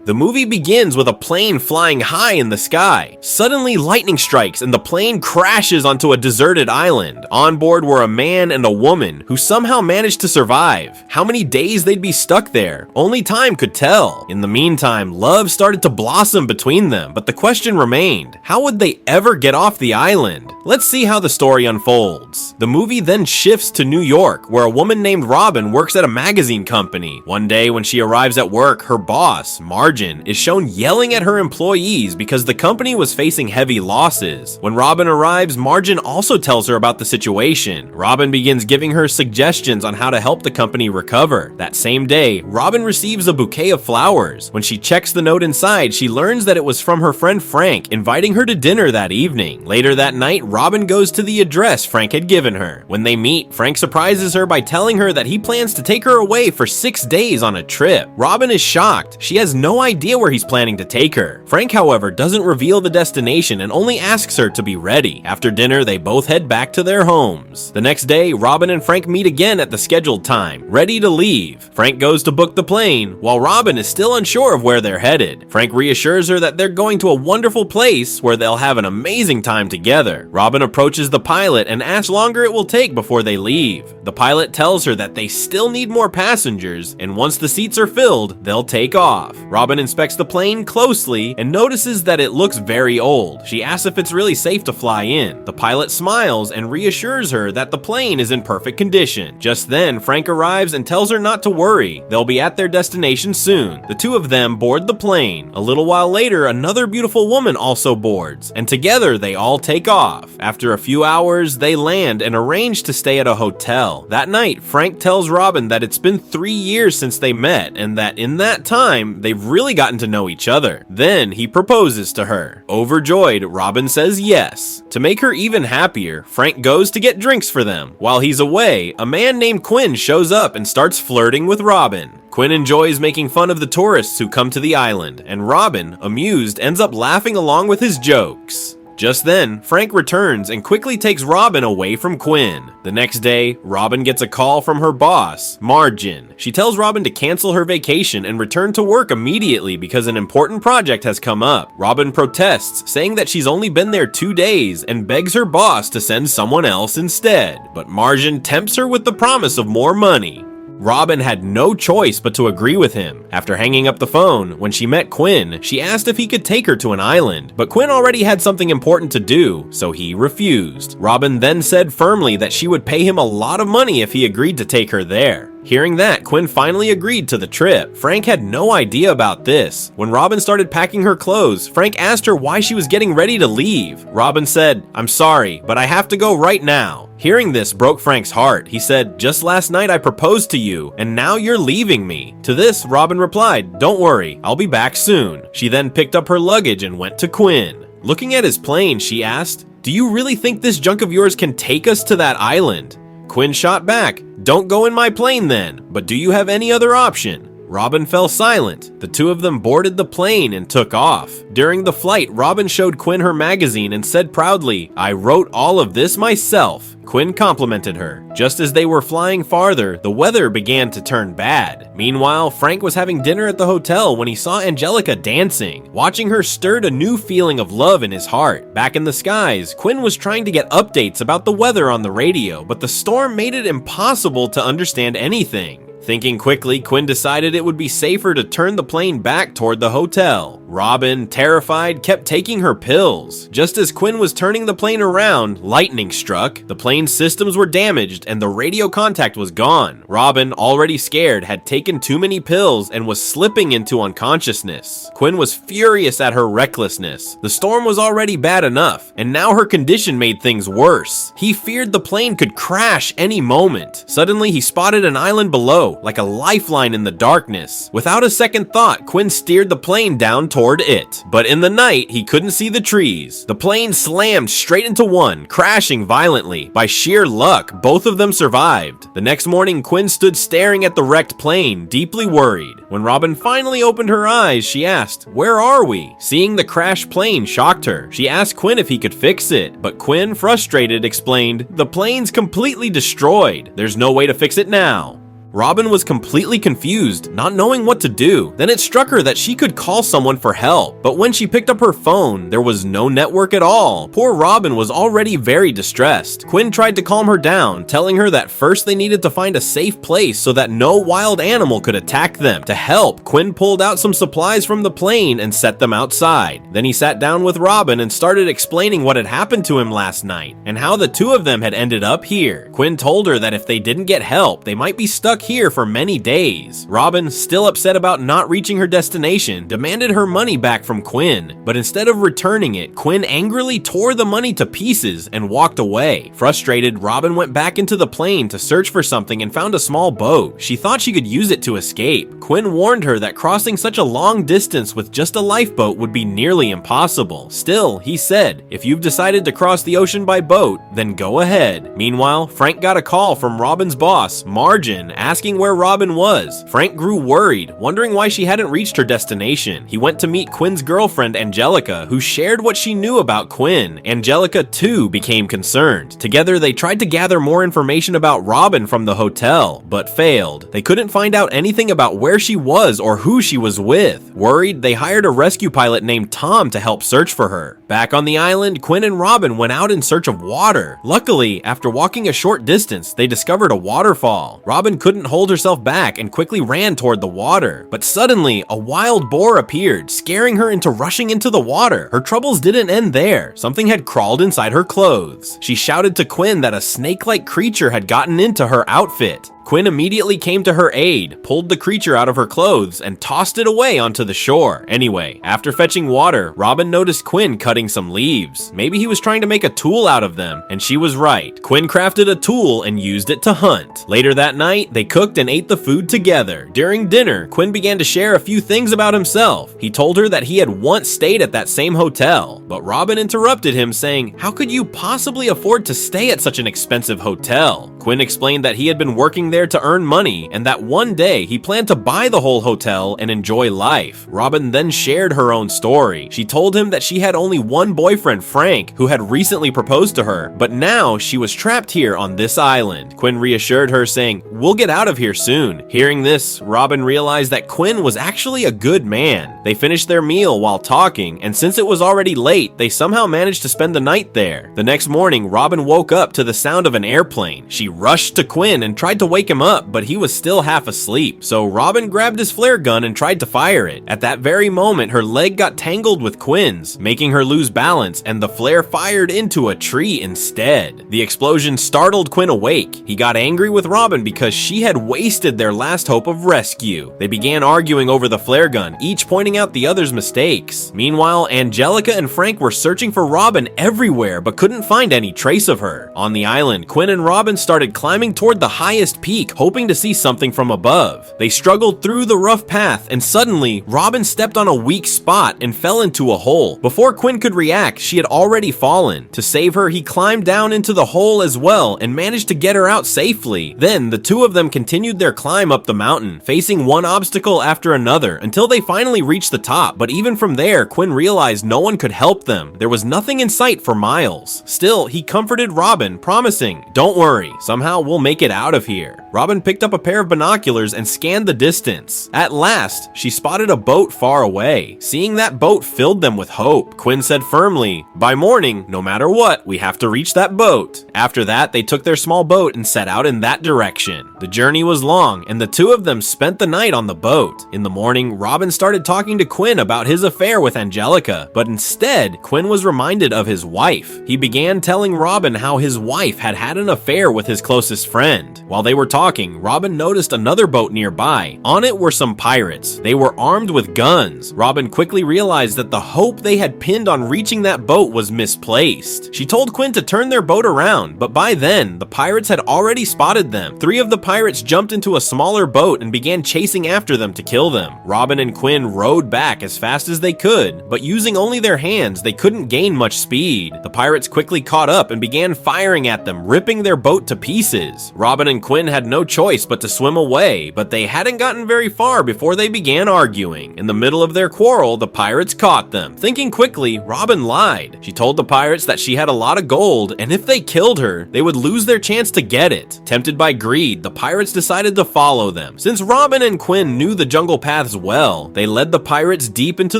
The movie begins with a plane flying high in the sky. Suddenly, lightning strikes and the plane crashes onto a deserted island. On board were a man and a woman who somehow managed to survive. How many days they'd be stuck there? Only time could tell. In the meantime, love started to blossom between them, but the question remained, how would they ever get off the island? Let's see how the story unfolds. The movie then shifts to New York, where a woman named Robin works at a magazine company. One day when she arrives at work, her boss, Margin, is shown yelling at her employees because the company was facing heavy losses. When Robin arrives, Margin also tells her about the situation. Robin begins giving her suggestions on how to help the company recover. That same day, Robin receives a bouquet of flowers. When she checks the note inside, she learns that it was from her friend Frank, inviting her to dinner that evening. Later that night, Robin goes to the address Frank had given her. When they meet, Frank surprises her by telling her that he plans to take her away for 6 days on a trip. Robin is shocked. She has no idea where he's planning to take her. Frank, however, doesn't reveal the destination and only asks her to be ready. After dinner, they both head back to their homes. The next day, Robin and Frank meet again at the scheduled time, ready to leave. Frank goes to book the plane, while Robin is still unsure of where they're headed. Frank reassures her that they're going to a wonderful place where they'll have an amazing time together. Robin approaches the pilot and asks how longer it will take before they leave. The pilot tells her that they still need more passengers, and once the seats are filled, they'll take off. Robin inspects the plane closely and notices that it looks very old. She asks if it's really safe to fly in. The pilot smiles and reassures her that the plane is in perfect condition. Just then, Frank arrives and tells her not to worry. They'll be at their destination soon. The two of them board the plane. A little while later, another beautiful woman also boards, and together they all take off. After a few hours, they land and arrange to stay at a hotel. That night, Frank tells Robin that it's been 3 years since they met and that in that time, they've really gotten to know each other. Then he proposes to her. Overjoyed, Robin says yes. To make her even happier, Frank goes to get drinks for them. While he's away, a man named Quinn shows up and starts flirting with Robin. Quinn enjoys making fun of the tourists who come to the island, and Robin, amused, ends up laughing along with his jokes. Just then, Frank returns and quickly takes Robin away from Quinn. The next day, Robin gets a call from her boss, Margin. She tells Robin to cancel her vacation and return to work immediately because an important project has come up. Robin protests, saying that she's only been there 2 days and begs her boss to send someone else instead. But Margin tempts her with the promise of more money. Robin had no choice but to agree with him. After hanging up the phone, when she met Quinn, she asked if he could take her to an island, but Quinn already had something important to do, so he refused. Robin then said firmly that she would pay him a lot of money if he agreed to take her there. Hearing that, Quinn finally agreed to the trip. Frank had no idea about this. When Robin started packing her clothes, Frank asked her why she was getting ready to leave. Robin said, "I'm sorry, but I have to go right now." Hearing this broke Frank's heart. He said, "Just last night I proposed to you, and now you're leaving me." To this, Robin replied, "Don't worry, I'll be back soon." She then picked up her luggage and went to Quinn. Looking at his plane, she asked, "Do you really think this junk of yours can take us to that island?" Quinn shot back, "Don't go in my plane then, but do you have any other option?" Robin fell silent. The two of them boarded the plane and took off. During the flight, Robin showed Quinn her magazine and said proudly, "I wrote all of this myself." Quinn complimented her. Just as they were flying farther, the weather began to turn bad. Meanwhile, Frank was having dinner at the hotel when he saw Angelica dancing. Watching her stirred a new feeling of love in his heart. Back in the skies, Quinn was trying to get updates about the weather on the radio, but the storm made it impossible to understand anything. Thinking quickly, Quinn decided it would be safer to turn the plane back toward the hotel. Robin, terrified, kept taking her pills. Just as Quinn was turning the plane around, lightning struck. The plane's systems were damaged and the radio contact was gone. Robin, already scared, had taken too many pills and was slipping into unconsciousness. Quinn was furious at her recklessness. The storm was already bad enough, and now her condition made things worse. He feared the plane could crash any moment. Suddenly, he spotted an island below, like a lifeline in the darkness. Without a second thought, Quinn steered the plane down toward it. But in the night, he couldn't see the trees. The plane slammed straight into one, crashing violently. By sheer luck, both of them survived. The next morning, Quinn stood staring at the wrecked plane, deeply worried. When Robin finally opened her eyes, she asked, "Where are we?" Seeing the crashed plane shocked her. She asked Quinn if he could fix it, but Quinn, frustrated, explained, "The plane's completely destroyed. There's no way to fix it now." Robin was completely confused, not knowing what to do. Then it struck her that she could call someone for help, but when she picked up her phone, there was no network at all. Poor Robin was already very distressed. Quinn tried to calm her down, telling her that first they needed to find a safe place so that no wild animal could attack them. To help, Quinn pulled out some supplies from the plane and set them outside. Then he sat down with Robin and started explaining what had happened to him last night and how the two of them had ended up here. Quinn told her that if they didn't get help, they might be stuck here for many days. Robin, still upset about not reaching her destination, demanded her money back from Quinn, but instead of returning it, Quinn angrily tore the money to pieces and walked away. Frustrated, Robin went back into the plane to search for something and found a small boat. She thought she could use it to escape. Quinn warned her that crossing such a long distance with just a lifeboat would be nearly impossible. Still, he said, if you've decided to cross the ocean by boat, then go ahead. Meanwhile, Frank got a call from Robin's boss, Margin, asking where Robin was. Frank grew worried, wondering why she hadn't reached her destination. He went to meet Quinn's girlfriend, Angelica, who shared what she knew about Quinn. Angelica, too, became concerned. Together, they tried to gather more information about Robin from the hotel, but failed. They couldn't find out anything about where she was or who she was with. Worried, they hired a rescue pilot named Tom to help search for her. Back on the island, Quinn and Robin went out in search of water. Luckily, after walking a short distance, they discovered a waterfall. Robin couldn't hold herself back and quickly ran toward the water. But suddenly, a wild boar appeared, scaring her into rushing into the water. Her troubles didn't end there. Something had crawled inside her clothes. She shouted to Quinn that a snake-like creature had gotten into her outfit. Quinn immediately came to her aid, pulled the creature out of her clothes, and tossed it away onto the shore. Anyway, after fetching water, Robin noticed Quinn cutting some leaves. Maybe he was trying to make a tool out of them, and she was right. Quinn crafted a tool and used it to hunt. Later that night, they cooked and ate the food together. During dinner, Quinn began to share a few things about himself. He told her that he had once stayed at that same hotel, but Robin interrupted him, saying, "How could you possibly afford to stay at such an expensive hotel?" Quinn explained that he had been working there to earn money and that one day he planned to buy the whole hotel and enjoy life. Robin then shared her own story. She told him that she had only one boyfriend, Frank, who had recently proposed to her, but now she was trapped here on this island. Quinn reassured her, saying, "We'll get out of here soon." Hearing this, Robin realized that Quinn was actually a good man. They finished their meal while talking, and since it was already late, they somehow managed to spend the night there. The next morning, Robin woke up to the sound of an airplane. She rushed to Quinn and tried to wake him up, but he was still half asleep. So Robin grabbed his flare gun and tried to fire it. At that very moment, her leg got tangled with Quinn's, making her lose balance, and the flare fired into a tree instead. The explosion startled Quinn awake. He got angry with Robin because she had wasted their last hope of rescue. They began arguing over the flare gun, each pointing out the other's mistakes. Meanwhile, Angelica and Frank were searching for Robin everywhere but couldn't find any trace of her. On the island, Quinn and Robin started climbing toward the highest peak, hoping to see something from above. They struggled through the rough path, and suddenly, Robin stepped on a weak spot and fell into a hole. Before Quinn could react, she had already fallen. To save her, he climbed down into the hole as well and managed to get her out safely. Then, the two of them continued their climb up the mountain, facing one obstacle after another, until they finally reached the top. But even from there, Quinn realized no one could help them. There was nothing in sight for miles. Still, he comforted Robin, promising, "Don't worry, somehow we'll make it out of here." Robin picked up a pair of binoculars and scanned the distance. At last, she spotted a boat far away. Seeing that boat filled them with hope. Quinn said firmly, "By morning, no matter what, we have to reach that boat." After that, they took their small boat and set out in that direction. The journey was long, and the two of them spent the night on the boat. In the morning, Robin started talking to Quinn about his affair with Angelica, but instead, Quinn was reminded of his wife. He began telling Robin how his wife had had an affair with his closest friend. While they were talking, Robin noticed another boat nearby. On it were some pirates. They were armed with guns. Robin quickly realized that the hope they had pinned on reaching that boat was misplaced. She told Quinn to turn their boat around, but by then, the pirates had already spotted them. Three of the pirates jumped into a smaller boat and began chasing after them to kill them. Robin and Quinn rowed back as fast as they could, but using only their hands, they couldn't gain much speed. The pirates quickly caught up and began firing at them, ripping their boat to pieces. Robin and Quinn had no choice but to swim away, but they hadn't gotten very far before they began arguing. In the middle of their quarrel, the pirates caught them. Thinking quickly, Robin lied. She told the pirates that she had a lot of gold, and if they killed her, they would lose their chance to get it. Tempted by greed, the pirates decided to follow them. Since Robin and Quinn knew the jungle paths well, they led the pirates deep into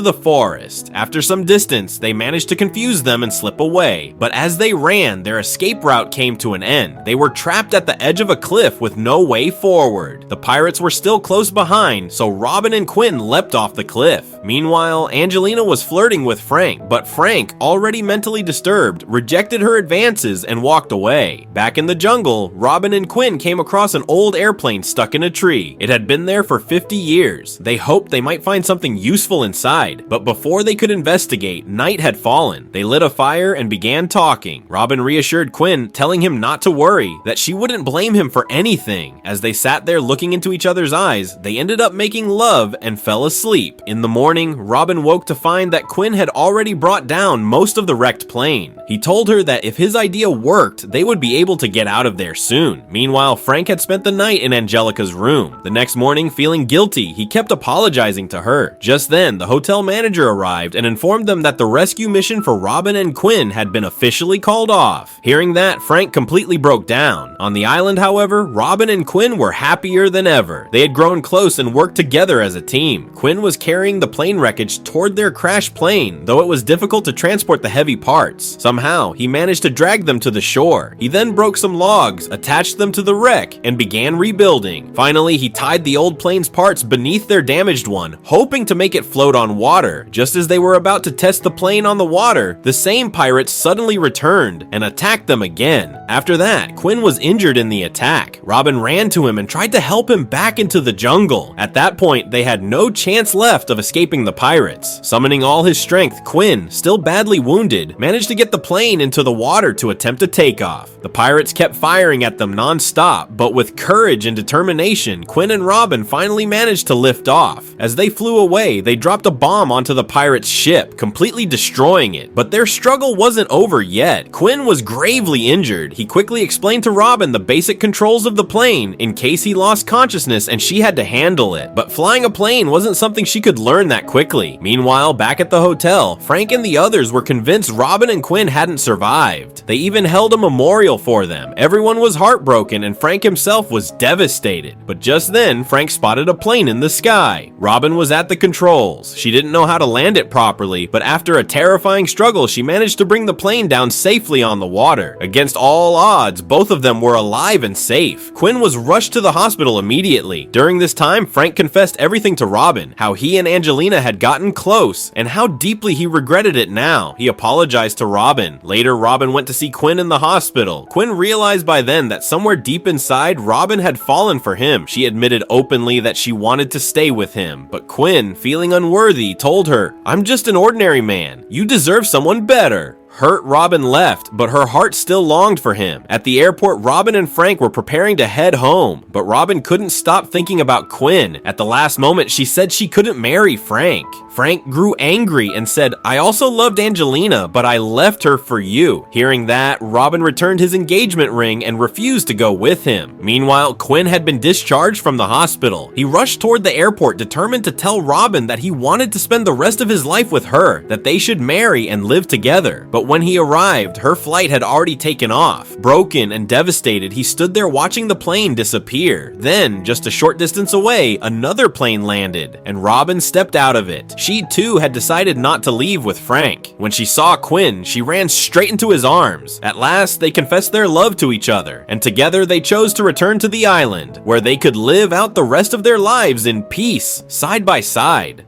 the forest. After some distance, they managed to confuse them and slip away. But as they ran, their escape route came to an end. They were trapped at the edge of a cliff with no way forward. The pirates were still close behind, so Robin and Quinn leapt off the cliff. Meanwhile, Angelina was flirting with Frank, but Frank, already mentally disturbed, rejected her advances and walked away. Back in the jungle, Robin and Quinn came across an old airplane stuck in a tree. It had been there for 50 years. They hoped they might find something useful inside, but before they could investigate, night had fallen. They lit a fire and began talking. Robin reassured Quinn, telling him not to worry, that she wouldn't blame him for anything. As they sat there looking into each other's eyes, they ended up making love and fell asleep. In the morning, Robin woke to find that Quinn had already brought down most of the wrecked plane. He told her that if his idea worked, they would be able to get out of there soon. Meanwhile, Frank had spent the night in Angelica's room. The next morning, feeling guilty, he kept apologizing to her. Just then, the hotel manager arrived and informed them that the rescue mission for Robin and Quinn had been officially called off. Hearing that, Frank completely broke down. On the island, however, Robin and Quinn were happier than ever. They had grown close and worked together as a team. Quinn was carrying the plane wreckage toward their crashed plane, though it was difficult to transport the heavy parts. Somehow, he managed to drag them to the shore. He then broke some logs, attached them to the wreck, and began rebuilding. Finally, he tied the old plane's parts beneath their damaged one, hoping to make it float on water. Just as they were about to test the plane on the water, the same pirates suddenly returned and attacked them again. After that, Quinn was injured in the attack. Robin ran to him and tried to help him back into the jungle. At that point, they had no chance left of escaping the pirates. Summoning all his strength, Quinn, still badly wounded, managed to get the plane into the water to attempt a takeoff. The pirates kept firing at them non-stop, but with courage and determination, Quinn and Robin finally managed to lift off. As they flew away, they dropped a bomb onto the pirates' ship, completely destroying it. But their struggle wasn't over yet. Quinn was gravely injured. He quickly explained to Robin the basic controls of the plane in case he lost consciousness and she had to handle it. But flying a plane wasn't something she could learn that quickly. Meanwhile, back at the hotel, Frank and the others were convinced Robin and Quinn hadn't survived. They even held a memorial for them. Everyone was heartbroken and Frank himself was devastated. But just then, Frank spotted a plane in the sky. Robin was at the controls. She didn't know how to land it properly, but after a terrifying struggle, she managed to bring the plane down safely on the water. Against all odds, both of them were alive and safe. Quinn was rushed to the hospital immediately. During this time, Frank confessed everything to Robin, how he and Angelina had gotten close, and how deeply he regretted it now. He apologized to Robin. Later, Robin went to see Quinn in the hospital. Quinn realized by then that somewhere deep inside, Robin had fallen for him. She admitted openly that she wanted to stay with him, but Quinn, feeling unworthy, told her, "I'm just an ordinary man. You deserve someone better." Hurt, Robin left, but her heart still longed for him. At the airport, Robin and Frank were preparing to head home, but Robin couldn't stop thinking about Quinn. At the last moment, she said she couldn't marry Frank. Frank grew angry and said, "I also loved Angelina, but I left her for you." Hearing that, Robin returned his engagement ring and refused to go with him. Meanwhile, Quinn had been discharged from the hospital. He rushed toward the airport, determined to tell Robin that he wanted to spend the rest of his life with her, that they should marry and live together. But when he arrived, her flight had already taken off. Broken and devastated, he stood there watching the plane disappear. Then, just a short distance away, another plane landed, and Robin stepped out of it. She too had decided not to leave with Frank. When she saw Quinn, she ran straight into his arms. At last, they confessed their love to each other, and together they chose to return to the island, where they could live out the rest of their lives in peace, side by side.